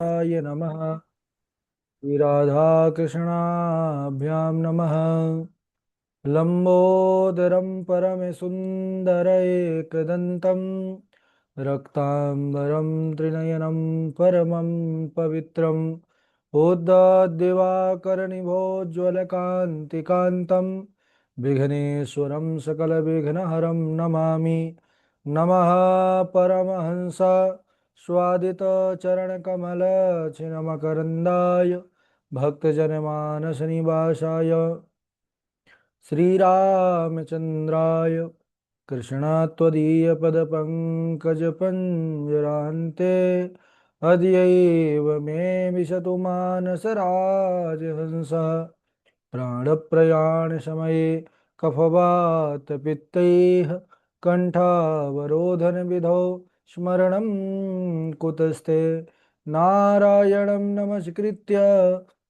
राधाय नमः। श्रीराधाकृष्णाभ्यां नमः। लम्बोदरं परमसुन्दरैकदन्तं रक्ताम्बरं त्रिनयनं परमं पवित्रम् उद्दाद्दिवाकरनिभोज्ज्वलकान्तिकान्तं विघ्नेश्वरं सकलविघ्नहरं नमामि। नमः परमहंस स्वादितचरणकमलचिन्मकरन्दाय भक्तजनमानसनिवासाय श्रीरामचन्द्राय कृष्णात्वदीयपदपङ्कजपञ्जरान्ते अद्यैव मे विशतु मानसराजहंसः प्राणप्रयाणसमये कफवातपित्तैः कण्ठावरोधनविधौ स्मरणं कुतस्ते। नारायणं नमस्कृत्य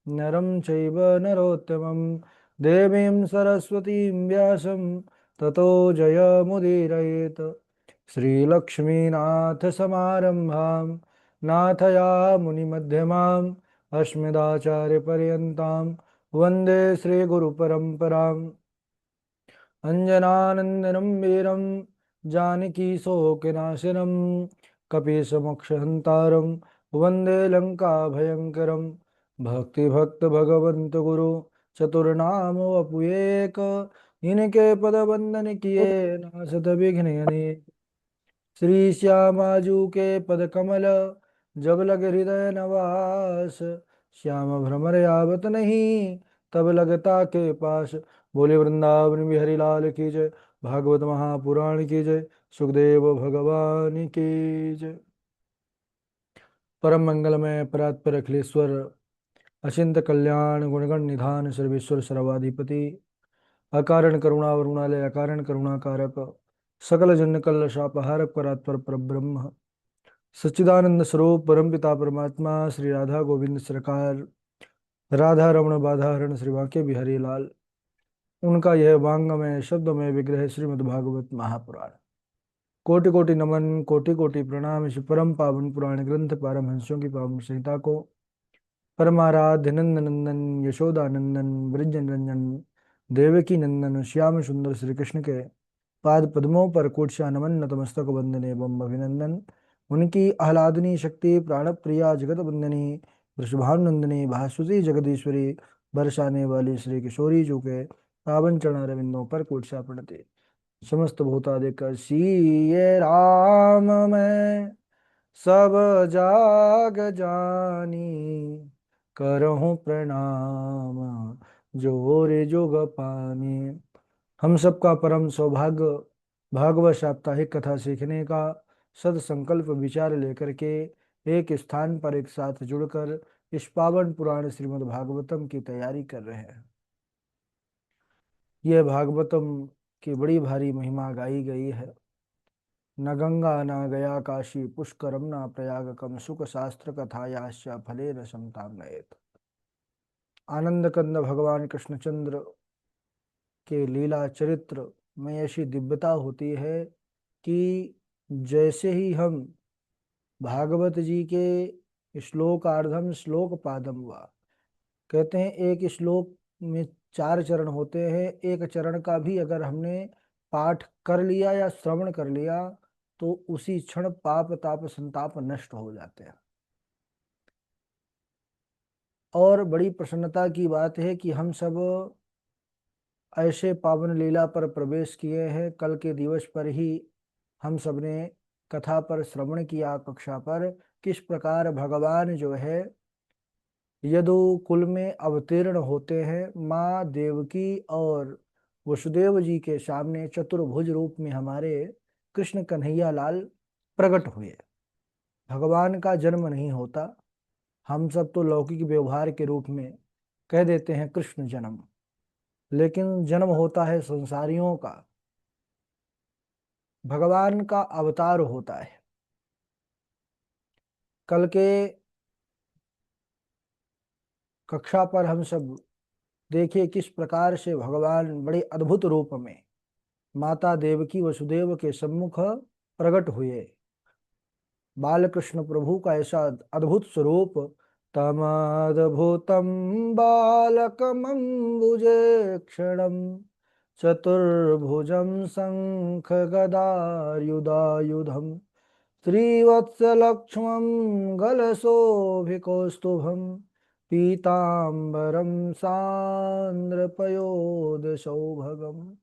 नरं चैव नरोत्तमं देवीं सरस्वतीं व्यासं ततो जयमुदीरयेत्। श्रीलक्ष्मीनाथसमारम्भां नाथयामुनिमध्यमाम् अस्मदाचार्यपर्यन्तां वन्दे श्रीगुरुपरम्पराम्। अञ्जनानन्दनं वीरं जानकीशोकनाशनं कपीशमोक्षहन्तारं वन्दे लङ्काभयङ्करं। भक्तिभक्त गुरु चतुर्नाम वपुएक, इनके पद वंदन किए नासत विघ्न अनेक। श्री श्यामाजू के पद कमल जब लग हृदय नवास, श्याम भ्रमर आवत नहीं तब लगता के पास। बोले वृंदावन बिहारी लाल की जय, भागवत महापुराण की जय, सुखदेव भगवान की जय। परम मंगलमय परात्पर अखिलेश्वर अचिंत कल्याण गुणगण निधान सर्वेश्वर सर्वाधिपति अकारण करुणा वरुणालय अकारण करुणाकारक सकल जन कल शापहारक परात्पर परब्रह्म सच्चिदानंद स्वरूप परमपिता परमात्मा श्री राधा गोविंद सरकार राधा रमण बाधारण श्री बांके बिहारी लाल, उनका यह वांगमय शब्दमय विग्रह श्रीमद् भागवत महापुराण। कोटि कोटि नमन कोटि कोटि प्रणाम। इस परम पावन पुराण ग्रंथ पारमहंसों की पावन संहिता को परमाराध्य नंद नंदन यशोदानंदन ब्रज रंजन देवकी नंदन श्याम सुंदर श्री कृष्ण के पाद पद्मों पर कोटशा नमन नतमस्तक वंदन एवं अभिनंदन। उनकी आह्लादनी शक्ति प्राण प्रिया जगत वंदनी वृषभानुनंदनी भासुती जगदीश्वरी बरसाने वाली श्री किशोरी जो के पावन चरण रविंदों पर कोटशा प्रणति। समस्त भूतादिक सीये राम मैं सब जाग जानी, करहूँ प्रणाम जोर जुग पानी। हम सबका परम सौभाग्य भागवत साप्ताहिक कथा सीखने का सदसंकल्प विचार लेकर के एक स्थान पर एक साथ जुड़कर इस पावन पुराण श्रीमद् भागवतम की तैयारी कर रहे हैं। यह भागवतम की बड़ी भारी महिमा गाई गई है। न गंगा न गया काशी पुष्करम न प्रयागकम सुख शास्त्र कथायाश्च फले न समताम नयेत। आनंद कंद भगवान कृष्णचंद्र के लीला चरित्र में ऐसी दिव्यता होती है कि जैसे ही हम भागवत जी के श्लोकार्धम श्लोक पादम वा कहते हैं, एक श्लोक में 4 चरण होते हैं। एक चरण का भी अगर हमने पाठ कर लिया या श्रवण कर लिया तो उसी क्षण पाप ताप संताप नष्ट हो जाते हैं। और बड़ी प्रसन्नता की बात है कि हम सब ऐसे पावन लीला पर प्रवेश किए हैं। कल के दिवस पर ही हम सब ने कथा पर श्रवण किया, कक्षा पर किस प्रकार भगवान जो है यदु कुल में अवतीर्ण होते हैं। माँ देवकी और वसुदेव जी के सामने चतुर्भुज रूप में हमारे कृष्ण कन्हैया लाल प्रकट हुए। भगवान का जन्म नहीं होता, हम सब तो लौकिक व्यवहार के रूप में कह देते हैं कृष्ण जन्म, लेकिन जन्म होता है संसारियों का। भगवान का अवतार होता है। कल के कक्षा पर हम सब देखिए किस प्रकार से भगवान बड़े अद्भुत रूप में माता देवकी वसुदेव के सम्मुख प्रकट हुए। बालकृष्ण प्रभु का ऐसा अद्भुत स्वरूप। तमद्भुतं बालकमम्बुजे क्षणम चतुर्भुजं शङ्खगदायुधायुधम् श्रीवत्सलक्ष्मं गलशोभिकौस्तुभं पीताम्बरं सान्द्रपयोधसौभगम्।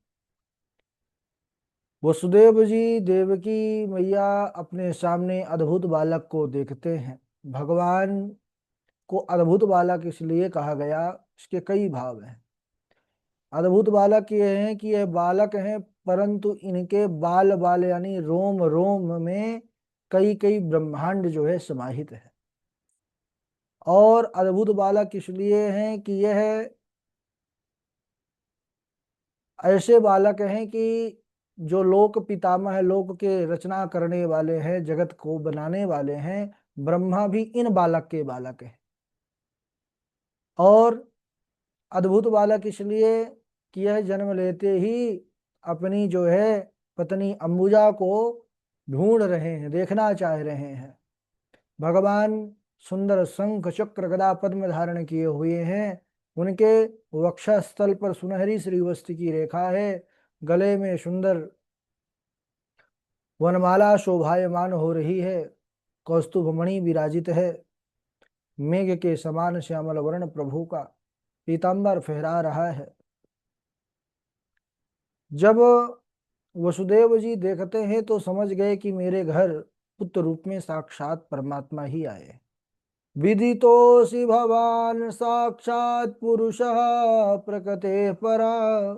वसुदेव जी देवकी मैया अपने सामने अद्भुत बालक को देखते हैं। भगवान को अद्भुत बालक इसलिए कहा गया, इसके कई भाव हैं। अद्भुत बालक ये हैं कि ये बालक हैं, परंतु इनके बाल बाल यानी रोम रोम में कई कई ब्रह्मांड जो है समाहित है। और अद्भुत बालक इसलिए हैं कि यह ऐसे बालक हैं कि जो लोक पितामह लोक के रचना करने वाले हैं, जगत को बनाने वाले हैं, ब्रह्मा भी इन बालक के बालक हैं। और अद्भुत बालक इसलिए कि यह जन्म लेते ही अपनी जो है पत्नी अंबुजा को ढूंढ रहे हैं, देखना चाह रहे हैं। भगवान सुंदर शंख चक्र गदा पद्म धारण किए हुए हैं। उनके वक्षस्थल पर सुनहरी श्रीवस्त्र की रेखा है। गले में सुंदर वनमाला शोभायमान हो रही है। कौस्तुभ मणि विराजित है। मेघ के समान श्यामल वर्ण प्रभु का पीतांबर फहरा रहा है। जब वसुदेव जी देखते हैं तो समझ गए कि मेरे घर पुत्र रूप में साक्षात परमात्मा ही आए। विदितोऽसि भवान् साक्षात् पुरुषः प्रकृते परा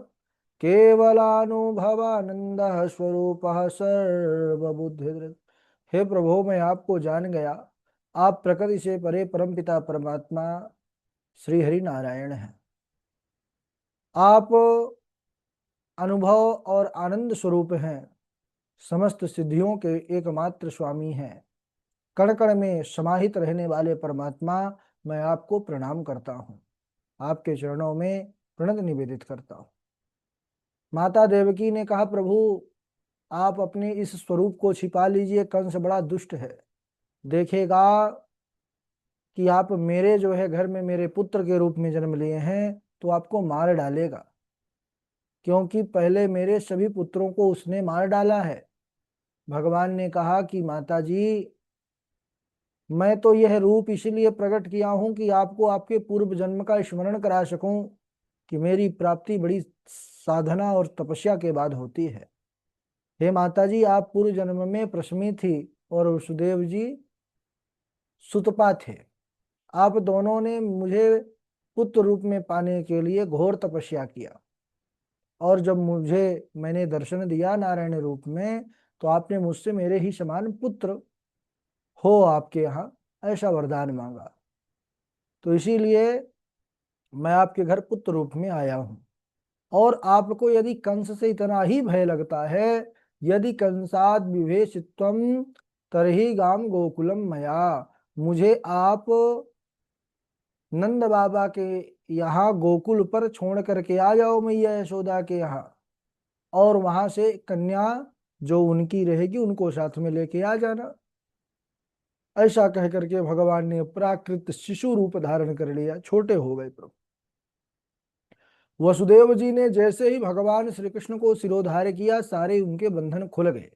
केवलानुभवानंदः स्वरूपः सर्वबुद्धिधृत्। हे प्रभु, मैं आपको जान गया। आप प्रकृति से परे परमपिता परमात्मा श्री हरि नारायण हैं। आप अनुभव और आनंद स्वरूप हैं। समस्त सिद्धियों के एकमात्र स्वामी हैं। कण कण में समाहित रहने वाले परमात्मा, मैं आपको प्रणाम करता हूँ। आपके चरणों में प्रणत निवेदित करता हूँ। माता देवकी ने कहा, प्रभु आप अपने इस स्वरूप को छिपा लीजिए, कंस बड़ा दुष्ट है। देखेगा कि आप मेरे जो है घर में मेरे पुत्र के रूप में जन्म लिए हैं तो आपको मार डालेगा, क्योंकि पहले मेरे सभी पुत्रों को उसने मार डाला है। भगवान ने कहा कि माता जी, मैं तो यह रूप इसलिए प्रकट किया हूं कि आपको आपके पूर्व जन्म का स्मरण करा सकूं कि मेरी प्राप्ति बड़ी साधना और तपस्या के बाद होती है। हे माता जी, आप पूर्व जन्म में प्रश्मी थी और वसुदेव जी सुतपा थे। आप दोनों ने मुझे पुत्र रूप में पाने के लिए घोर तपस्या किया, और जब मैंने दर्शन दिया नारायण रूप में, तो आपने मुझसे मेरे ही समान पुत्र हो आपके यहाँ ऐसा वरदान मांगा। तो इसीलिए मैं आपके घर पुत्र रूप में आया हूँ। और आपको यदि कंस से इतना ही भय लगता है, यदि कंसाद विभेषित्वम तरही गाम गोकुलम मया, मुझे आप नंद बाबा के यहाँ गोकुल पर छोड़ करके आ जाओ मैया यशोदा के यहाँ, और वहां से कन्या जो उनकी रहेगी उनको साथ में लेके आ जाना। ऐसा कह करके भगवान ने प्राकृत शिशु रूप धारण कर लिया, छोटे हो गए प्रभु। वसुदेव जी ने जैसे ही भगवान श्री कृष्ण को सिरोधार्य किया, सारे उनके बंधन खुल गए।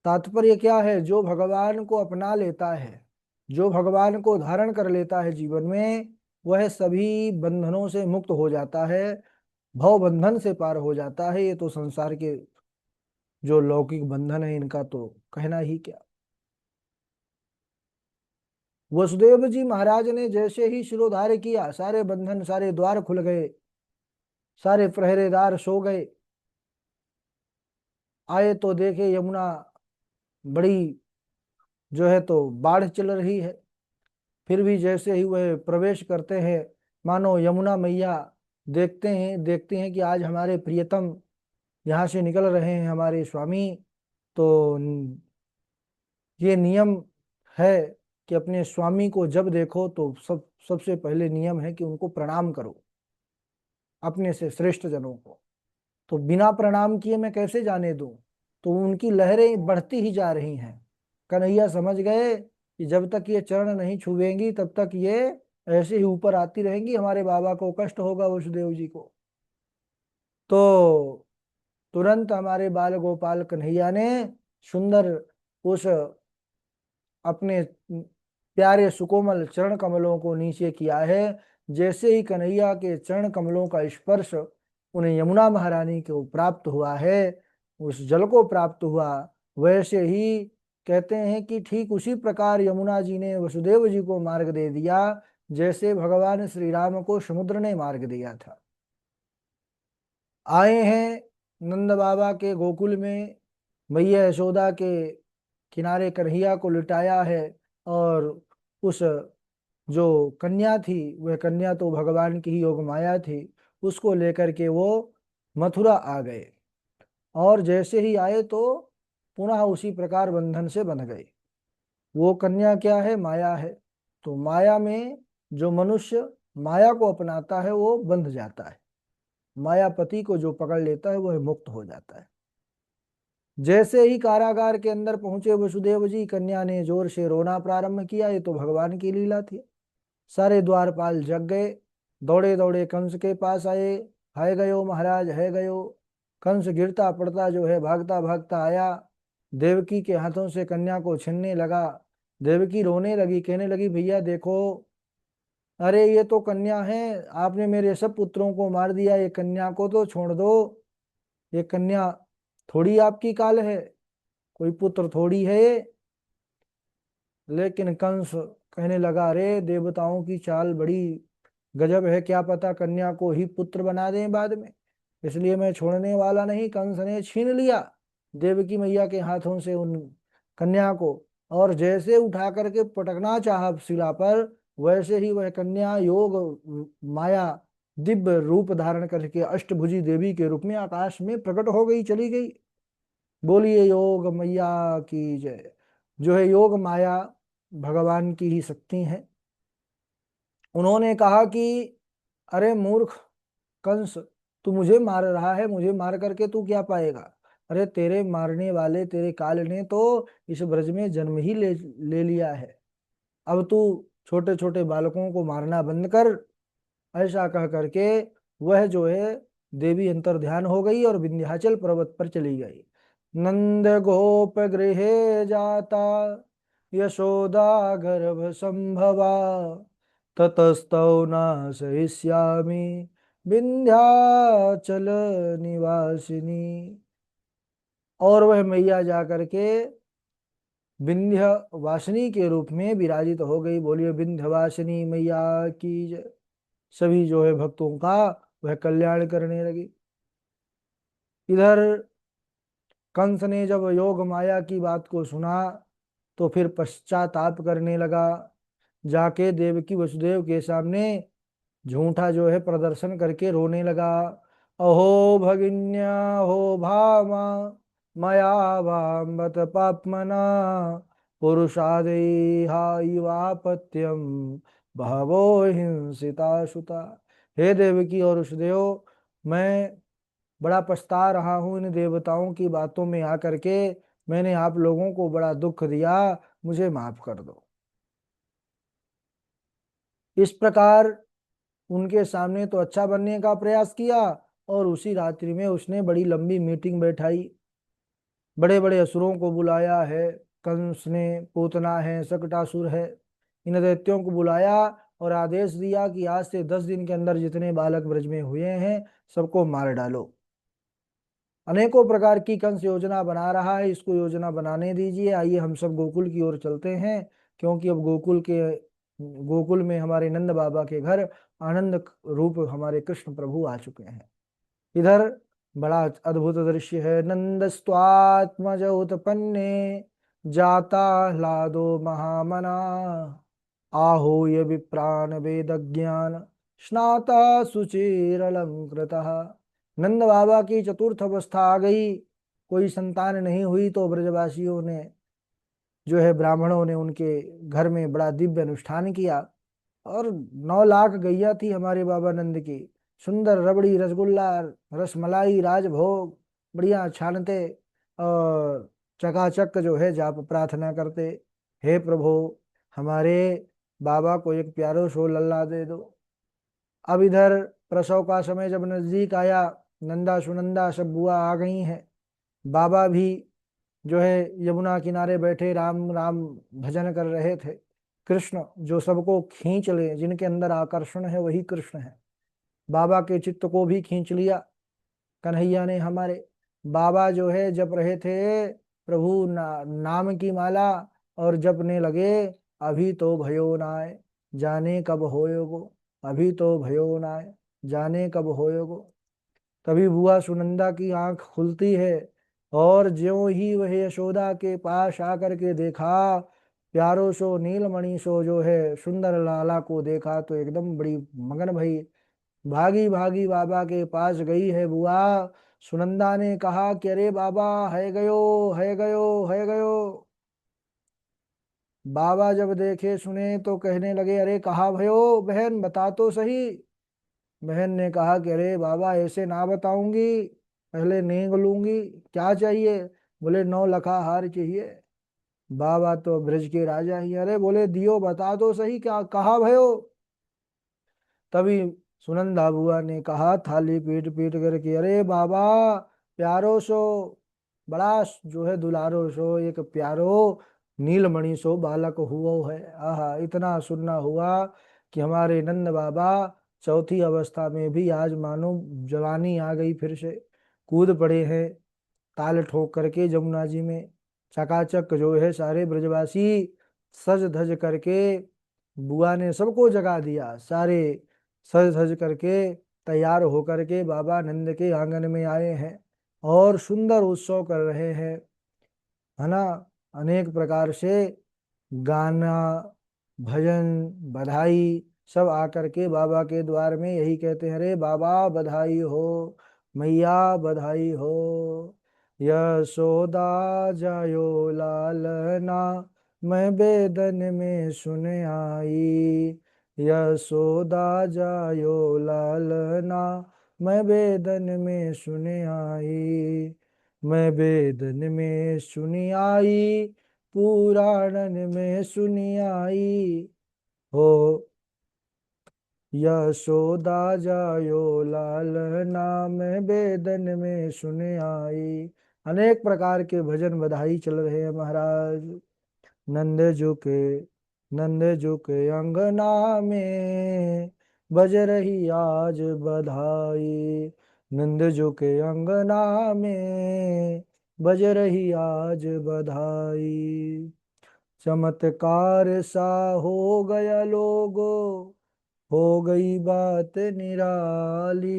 तात्पर्य क्या है? जो भगवान को अपना लेता है, जो भगवान को धारण कर लेता है जीवन में, वह सभी बंधनों से मुक्त हो जाता है, भव बंधन से पार हो जाता है। ये तो संसार के जो लौकिक बंधन है इनका तो कहना ही क्या। वसुदेव जी महाराज ने जैसे ही शिरोधार्य किया, सारे बंधन सारे द्वार खुल गए, सारे पहरेदार सो गए। आए तो देखे यमुना बड़ी जो है तो बाढ़ चल रही है। फिर भी जैसे ही वह प्रवेश करते हैं, मानो यमुना मैया देखते हैं कि आज हमारे प्रियतम यहाँ से निकल रहे हैं, हमारे स्वामी। तो ये नियम है कि अपने स्वामी को जब देखो तो सबसे पहले नियम है कि उनको प्रणाम करो, अपने से श्रेष्ठ जनों को। तो बिना प्रणाम किए मैं कैसे जाने दूं? तो उनकी लहरें बढ़ती ही जा रही हैं। कन्हैया समझ गए कि जब तक ये चरण नहीं छुएंगी तब तक ये ऐसे ही ऊपर आती रहेंगी, हमारे बाबा को कष्ट होगा वसुदेव जी को। तो तुरंत हमारे बाल गोपाल कन्हैया ने सुंदर उस अपने प्यारे सुकोमल चरण कमलों को नीचे किया है। जैसे ही कन्हैया के चरण कमलों का स्पर्श उन्हें यमुना महारानी को प्राप्त हुआ है, उस जल को प्राप्त हुआ, वैसे ही कहते हैं कि ठीक उसी प्रकार यमुना जी ने वसुदेव जी को मार्ग दे दिया, जैसे भगवान श्री राम को समुद्र ने मार्ग दिया था। आए हैं नंद बाबा के गोकुल में, मैया यशोदा के किनारे कन्हैया को लिटाया है, और उस जो कन्या थी वह कन्या तो भगवान की ही योग माया थी, उसको लेकर के वो मथुरा आ गए। और जैसे ही आए तो पुनः उसी प्रकार बंधन से बंध गए। वो कन्या क्या है? माया है। तो माया में जो मनुष्य माया को अपनाता है वो बंध जाता है, मायापति को जो पकड़ लेता है वह मुक्त हो जाता है। जैसे ही कारागार के अंदर पहुंचे वसुदेव जी, कन्या ने जोर से रोना प्रारंभ किया। ये तो भगवान की लीला थी। सारे द्वारपाल जग गए, दौड़े दौड़े कंस के पास आए। है गयो महाराज, है गयो। कंस गिरता पड़ता जो है भागता भागता आया, देवकी के हाथों से कन्या को छीनने लगा। देवकी रोने लगी, कहने लगी भैया देखो, अरे ये तो कन्या है, आपने मेरे सब पुत्रों को मार दिया, ये कन्या को तो छोड़ दो। ये कन्या थोड़ी आपकी काल है, कोई पुत्र थोड़ी है ये। लेकिन कंस कहने लगा, अरे देवताओं की चाल बड़ी गजब है, क्या पता कन्या को ही पुत्र बना दें बाद में, इसलिए मैं छोड़ने वाला नहीं। कंस ने छीन लिया देवकी मैया के हाथों से उन कन्या को, और जैसे उठा करके पटकना चाहा शिला पर, वैसे ही वह कन्या योग माया दिव्य रूप धारण करके अष्टभुजी देवी के रूप में आकाश में प्रकट हो गई, चली गई। बोलिए योग मैया की जय। जो है योग माया भगवान की ही शक्ति है। उन्होंने कहा कि अरे मूर्ख कंस, तू मुझे मार रहा है, मुझे मार करके तू क्या पाएगा? अरे तेरे मारने वाले तेरे काल ने तो इस ब्रज में जन्म ही ले लिया है। अब तू छोटे छोटे बालकों को मारना बंद कर। ऐसा कह करके वह जो है देवी अंतर ध्यान हो गई और विंध्याचल पर्वत पर चली गई। नंद गोप गृहे जाता, यशोदा गर्भ संभवा, ततस्तौ न सहिष्यामि विंध्याचल निवासिनी। और वह मैया जा करके विंध्य वासिनी के रूप में विराजित हो गई। बोलिए विंध्यवासिनी मैया की जय। सभी जो है भक्तों का वह कल्याण करने लगी। इधर कंस ने जब योग माया की बात को सुना तो फिर पश्चाताप करने लगा, जाके देवकी वसुदेव के सामने झूठा जो है प्रदर्शन करके रोने लगा। अहो भगिन्या हो भामा, मया वामत पाप्मना, पुरुषादेहापत्यम बहवो हिंसिता सुता। हे देवकी और वसुदेव, मैं बड़ा पछता रहा हूँ इन देवताओं की बातों में आकर के, मैंने आप लोगों को बड़ा दुख दिया, मुझे माफ कर दो। इस प्रकार उनके सामने तो अच्छा बनने का प्रयास किया, और उसी रात्रि में उसने बड़ी लंबी मीटिंग बैठाई, बड़े बड़े असुरों को बुलाया है। कंस ने, पूतना है, शकटासुर है, इन दैत्यों को बुलाया और आदेश दिया कि आज से 10 दिन के अंदर जितने बालक ब्रज में हुए हैं सबको मार डालो। अनेकों प्रकार की कंस योजना बना रहा है, इसको योजना बनाने दीजिए। आइए हम सब गोकुल की ओर चलते हैं, क्योंकि अब गोकुल में हमारे नंद बाबा के घर आनंद रूप हमारे कृष्ण प्रभु आ चुके हैं। इधर बड़ा अद्भुत दृश्य है। नंदस्त्वात्मज उत्पन्ने, जाता ह्लादो महामना, आहूय विप्रान वेद ज्ञान, स्नाता शुचिरलंकृतः। नंद बाबा की चतुर्थ अवस्था आ गई, कोई संतान नहीं हुई तो ब्रजवासियों ने जो है ब्राह्मणों ने उनके घर में बड़ा दिव्य अनुष्ठान किया, और 9 लाख गैया थी हमारे बाबा नंद की। सुंदर रबड़ी, रसगुल्ला, रसमलाई, राजभोग बढ़िया छानते, और चकाचक जो है जाप प्रार्थना करते, हे प्रभु हमारे बाबा को एक प्यारो सो लल्ला दे दो। अब इधर प्रसव का समय जब नजदीक आया, नंदा सुनंदा सब बुआ आ गई हैं। बाबा भी जो है यमुना किनारे बैठे राम राम भजन कर रहे थे। कृष्ण जो सबको खींच ले, जिनके अंदर आकर्षण है वही कृष्ण है। बाबा के चित्त को भी खींच लिया कन्हैया ने हमारे। बाबा जो है जप रहे थे प्रभु नाम की माला, और जपने लगे, अभी तो भयो नाय जाने कब होयोगो, अभी तो भयो नाय जाने कब होयोगो। तभी बुआ सुनंदा की आंख खुलती है, और ज्यों ही वह यशोदा के पास आकर के देखा, प्यारो सो नीलमणि सो जो है सुंदर लाला को देखा, तो एकदम बड़ी मगन भई। भागी भागी बाबा के पास गई है बुआ। सुनंदा ने कहा कि अरे बाबा है गयो, है गयो, है गयो। बाबा जब देखे सुने तो कहने लगे, अरे कहा भयो बहन, बता तो सही। बहन ने कहा कि अरे बाबा ऐसे ना बताऊंगी, पहले नींद लूंगी। क्या चाहिए? बोले 9 लखा हार चाहिए। बाबा तो ब्रज के राजा ही, अरे बोले दियो बता तो सही, क्या कहा भयो। तभी सुनंदा बुआ ने कहा थाली पीट पीट करके, अरे बाबा प्यारो सो, बड़ा जो है दुलारो सो एक प्यारो नीलमणि सो बालक हुआ है। आहा, इतना सुनना हुआ कि हमारे नंद बाबा चौथी अवस्था में भी आज मानो जवानी आ गई, फिर से कूद पड़े हैं ताल ठोक करके जमुना जी में। चकाचक जो है सारे ब्रजवासी सज धज करके, बुआ ने सबको जगा दिया, सारे सज धज करके तैयार होकर के बाबा नंद के आंगन में आए हैं और सुंदर उत्सव कर रहे हैं, है ना। अनेक प्रकार से गाना, भजन, बधाई सब आकर के बाबा के द्वार में यही कहते हैं, अरे बाबा बधाई हो, मैया बधाई हो। यशोदा जायो लालना, मैं बेदन में सुन आई। यशोदा जायो लालना, मैं बेदन में सुन आई। मैं बेदन में सुनी आई, पुराणन में सुनी आई हो। यशोदा जायो लाल नाम बेदन में सुन आई। अनेक प्रकार के भजन बधाई चल रहे हैं महाराज। नंद जो के नंद जो के अंगना में बज रही आज बधाई। नंद जो के अंगना में बज रही आज बधाई। चमत्कार सा हो गया लोगो, हो गई बात निराली।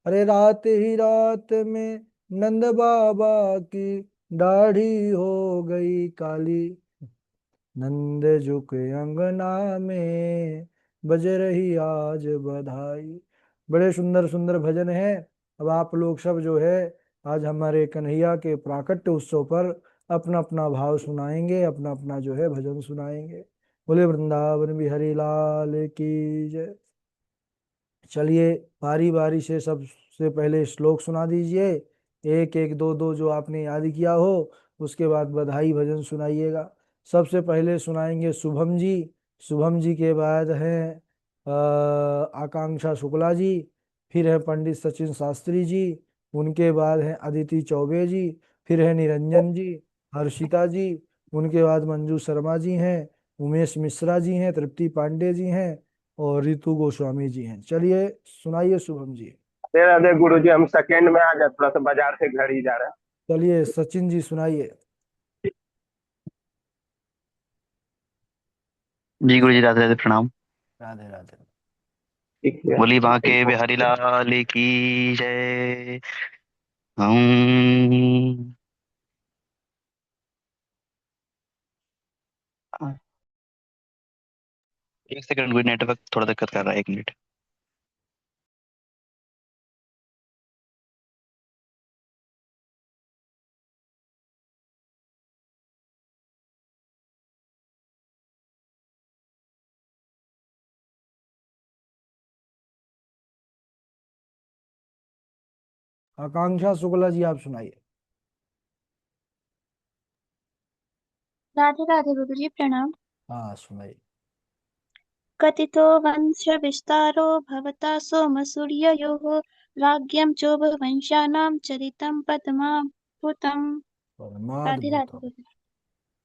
अरे रात ही रात में नंद बाबा की दाढ़ी हो गई काली। नंद झुके अंगना में बज रही आज बधाई। बड़े सुंदर सुंदर भजन हैं। अब आप लोग सब जो है आज हमारे कन्हैया के प्राकट्य उत्सव पर अपना अपना भाव सुनाएंगे, अपना अपना जो है भजन सुनाएंगे। बोले वृंदावन बिहारी लाल की जय। चलिए बारी बारी से सबसे पहले श्लोक सुना दीजिए, एक एक दो दो जो आपने याद किया हो, उसके बाद बधाई भजन सुनाइएगा। सबसे पहले सुनाएंगे शुभम जी, शुभम जी के बाद हैं आकांक्षा शुक्ला जी, फिर है पंडित सचिन शास्त्री जी, उनके बाद हैं अदिति चौबे जी, फिर है निरंजन जी, हर्षिता जी, उनके बाद मंजू शर्मा जी हैं, उमेश मिश्रा जी हैं, तृप्ति पांडे जी हैं, और रितु गोस्वामी जी हैं। चलिए सुनाइए शुभम जी। राधे राधे गुरु जी। हम सेकंड में आ गए, थोड़ा सा बाजार से घर ही जा रहे हैं। चलिए सचिन जी सुनाइए। जी गुरु जी, राधे राधे, प्रणाम। राधे राधे। ठीक है। बोली बांके बिहारी लाल की जय। हम एक सेकंड, कोई नेटवर्क थोड़ा दिक्कत कर रहा है, 1 मिनट। आकांक्षा शुक्ला जी आप सुनाइए। राधे राधे गुरु जी प्रणाम। हाँ सुनाइए। कथितो वंश विस्तारो भवता सोमसूर्ययोः राज्ञं चोभवंशानां चरितं पद्माभूतम्। राधे राधे परमाद्भुतम। गुरु जी।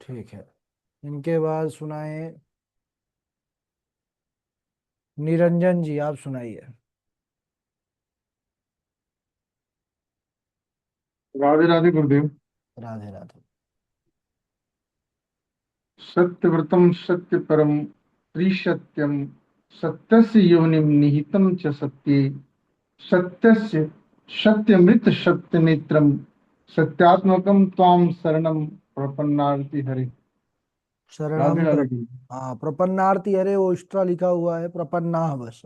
ठीक है, इनके बाद सुनाए निरंजन जी, आप सुनाइए। राधे राधे गुरुदेव। राधे राधे। सत्यव्रतम सत्य परम त्रिसत्यम सत्यस्य योनिम निहितम च सत्ये सत्यस्य सत्यमृत सत्य नेत्रम सत्यात्मकम त्वाम शरणम प्रपन्नार्ति हरे। राधे शरणम राधे गुरु। हाँ, प्रपन्नार्ति, अरे वो एक्स्ट्रा लिखा हुआ है, प्रपन्ना बस।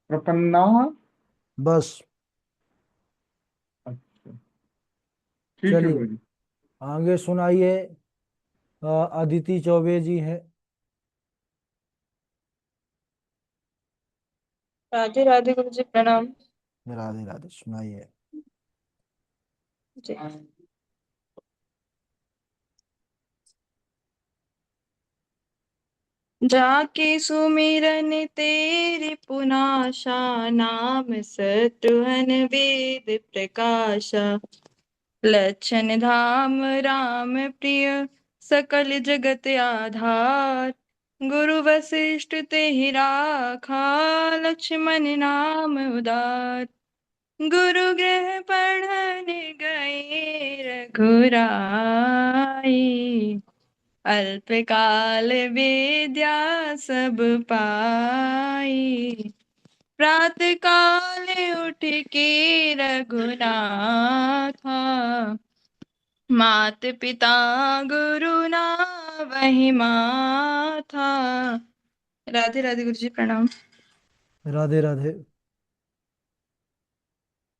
प्रपन्ना। बस। अच्छा, ठीक है चलिए गुरु जी। आगे सुनाइए। अदिति चौबे जी हैं। राधे राधे गुरु जी प्रणाम। राधे राधे, सुनाइए। जी। जाके सुमिरन तेरी पुनाशा नाम शत्रुहन वेद प्रकाशा लक्षण धाम राम प्रिय सकल जगत आधार गुरु वशिष्ठ ते ही राखा लक्ष्मण नाम उदार गुरु गृह पढ़ने गए रघुराई अल्पकाल विद्या सब पाई प्रातः काल उठ के रघुनाथा मात पिता गुरु ना वही माथा। राधे राधे गुरु जी प्रणाम। राधे राधे।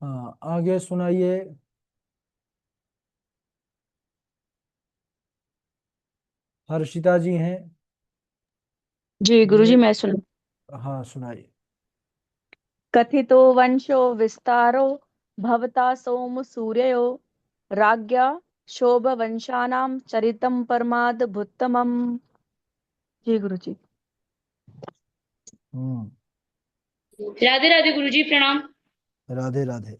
हाँ आगे सुनाइए। हर्षिता जी हैं। जी ये गुरुजी मैं सुन। हाँ सुनाइए। कथितो वंशो विस्तारो भवता सोम सूर्यो राज्ञा शोभवंशानां चरितं परमाद्भुतमम्। जी गुरुजी। हम्म। राधे राधे गुरुजी प्रणाम। राधे राधे।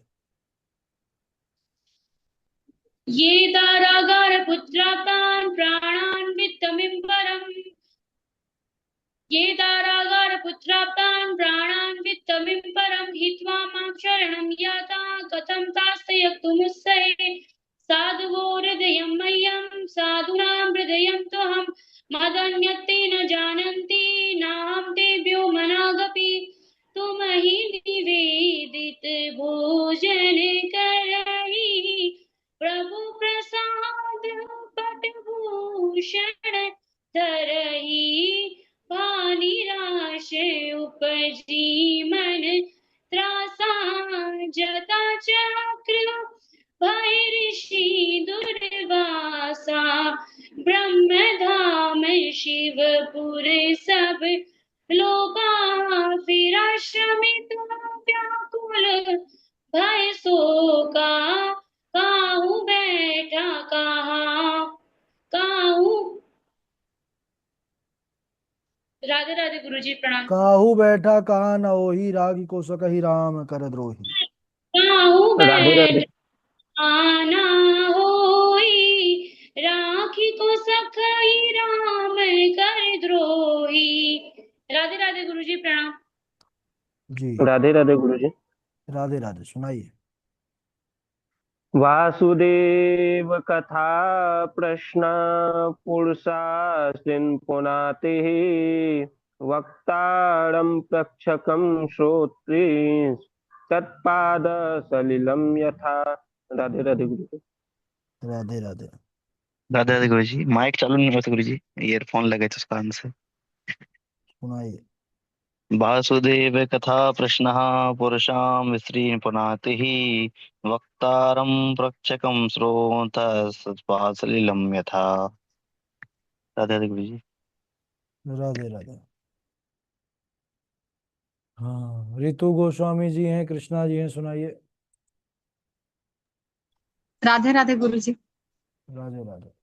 ये दारागार पुत्रातान प्राणान् वित्तमिम्बरम् ये दारागार पुत्रातान प्राणान् वित्तमिम्बरम् हित्वा मां शरणं याता कथं तास्तयक्तुमुत्सहे साधुवो हृदयं मह्यं साधूनां हृदयं त्वहं मदन्यत्ते न जानन्ति नाहं तेभ्यो मनागपि तुम ही निवेदित भोजन करहि प्रभु प्रसाद पटभूषण धरहि निराश उपजी मन त्रासा जता चक्र भय ऋषि दुर्वासा ब्रह्म धाम शिवपुर सब लोका फिरा श्रमित व्याकुल भय शोका काहू बैठा कहा काहू। राधे राधे गुरुजी प्रणाम। काहू बैठा कहा न होही, रागी को सकहि राम कर द्रोही। काहू राधे राधे। बैठा ना होई राखी को सखई राम कर द्रोही। राधे राधे गुरुजी प्रणाम। जी राधे राधे गुरु जी। राधे राधे, सुनाइए। वासुदेव कथा प्रश्न पुरुषास्तिन पुनाते वक्तारं प्रक्षकं श्रोत्री तत्पाद सलिलम यथा। राधे राधे गुरु जी। राधे राधे। दादा दादा गुरुजी माइक चालू नहीं होता गुरुजी, ईयरफोन लगे थे उस कारण से। सुनाइए। वासुदेव कथा प्रश्नः पुरुषां स्त्रीन् पुनाति वक्तारं प्रक्षकं श्रोत सलीलं यथा। राधे राधे गुरुजी। राधे राधे। हाँ रितु गोस्वामी जी हैं, कृष्णा जी हैं, सुनाइए। राधे राधे गुरु जी। राधे राधे।